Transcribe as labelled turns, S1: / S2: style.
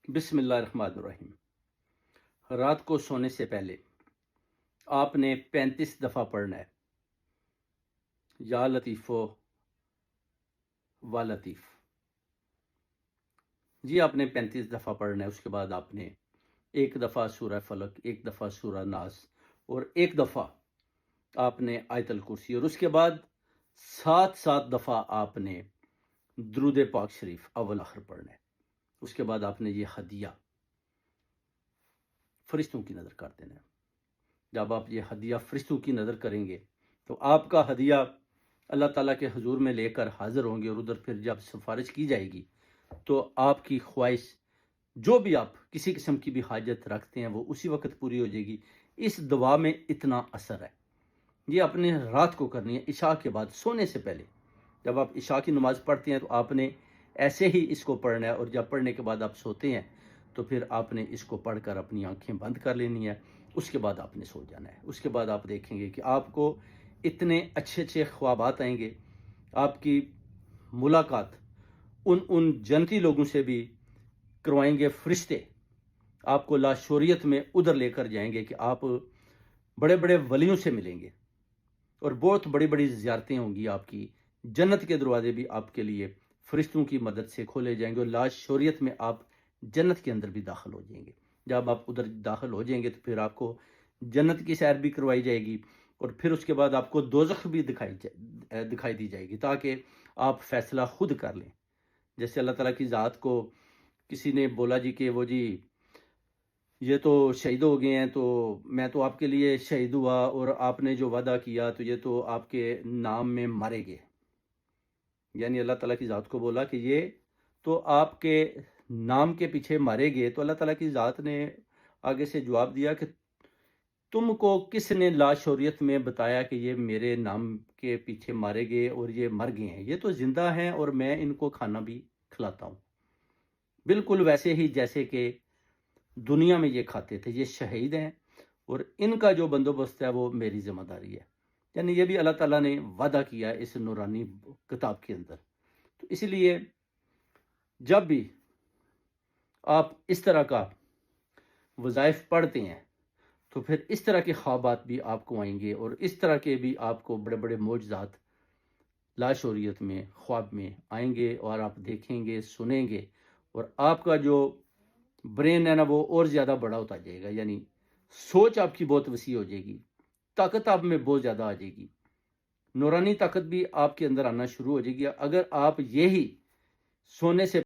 S1: بسم اللہ الرحمن الرحیم۔ رات کو سونے سے پہلے آپ نے 35 دفعہ پڑھنا ہے یا لطیفو و لطیف۔ جی آپ نے 35 دفعہ پڑھنا ہے۔ اس کے بعد آپ نے ایک دفعہ سورہ فلق، ایک دفعہ سورہ ناس اور ایک دفعہ آپ نے آیت الکرسی، اور اس کے بعد 7 دفعہ آپ نے درود پاک شریف اول آخر پڑھنا ہے۔ اس کے بعد آپ نے یہ ہدیہ فرشتوں کی نظر کر دینا ہے۔ جب آپ یہ ہدیہ فرشتوں کی نظر کریں گے تو آپ کا ہدیہ اللہ تعالیٰ کے حضور میں لے کر حاضر ہوں گے، اور ادھر پھر جب سفارش کی جائے گی تو آپ کی خواہش جو بھی آپ کسی قسم کی بھی حاجت رکھتے ہیں وہ اسی وقت پوری ہو جائے گی۔ اس دعا میں اتنا اثر ہے، یہ اپنے رات کو کرنی ہے عشاء کے بعد سونے سے پہلے۔ جب آپ عشاء کی نماز پڑھتے ہیں تو آپ نے ایسے ہی اس کو پڑھنا ہے، اور جب پڑھنے کے بعد آپ سوتے ہیں تو پھر آپ نے اس کو پڑھ کر اپنی آنکھیں بند کر لینی ہے۔ اس کے بعد آپ نے سو جانا ہے۔ اس کے بعد آپ دیکھیں گے کہ آپ کو اتنے اچھے اچھے خوابات آئیں گے، آپ کی ملاقات ان جنتی لوگوں سے بھی کروائیں گے فرشتے، آپ کو لاشعوریت میں ادھر لے کر جائیں گے کہ آپ بڑے بڑے ولیوں سے ملیں گے، اور بہت بڑی بڑی زیارتیں ہوں گی آپ کی۔ جنت کے دروازے بھی آپ کے لیے فرشتوں کی مدد سے کھولے جائیں گے، اور لاشعوریت میں آپ جنت کے اندر بھی داخل ہو جائیں گے۔ جب آپ ادھر داخل ہو جائیں گے تو پھر آپ کو جنت کی سیر بھی کروائی جائے گی، اور پھر اس کے بعد آپ کو دوزخ بھی دکھائی دی جائے گی، تاکہ آپ فیصلہ خود کر لیں۔ جیسے اللہ تعالیٰ کی ذات کو کسی نے بولا جی کہ وہ جی یہ تو شہید ہو گئے ہیں، تو میں تو آپ کے لیے شہید ہوا، اور آپ نے جو وعدہ کیا تو یہ تو آپ کے نام میں مارے گئے۔ یعنی اللہ تعالیٰ کی ذات کو بولا کہ یہ تو آپ کے نام کے پیچھے مارے گئے، تو اللہ تعالیٰ کی ذات نے آگے سے جواب دیا کہ تم کو کس نے لاشعوریت میں بتایا کہ یہ میرے نام کے پیچھے مارے گئے اور یہ مر گئے ہیں؟ یہ تو زندہ ہیں اور میں ان کو کھانا بھی کھلاتا ہوں، بالکل ویسے ہی جیسے کہ دنیا میں یہ کھاتے تھے۔ یہ شہید ہیں اور ان کا جو بندوبست ہے وہ میری ذمہ داری ہے۔ یعنی یہ بھی اللہ تعالیٰ نے وعدہ کیا ہے اس نورانی کتاب کے اندر۔ تو اس لیے جب بھی آپ اس طرح کا وظائف پڑھتے ہیں تو پھر اس طرح کے خوابات بھی آپ کو آئیں گے، اور اس طرح کے بھی آپ کو بڑے بڑے معجزات لاشعوریت میں خواب میں آئیں گے، اور آپ دیکھیں گے، سنیں گے، اور آپ کا جو برین ہے نا وہ اور زیادہ بڑا ہوتا جائے گا۔ یعنی سوچ آپ کی بہت وسیع ہو جائے گی، طاقت آپ میں بہت زیادہ آ جائے گی، نورانی طاقت بھی آپ کے اندر آنا شروع ہو جائے گی، اگر آپ یہی سونے سے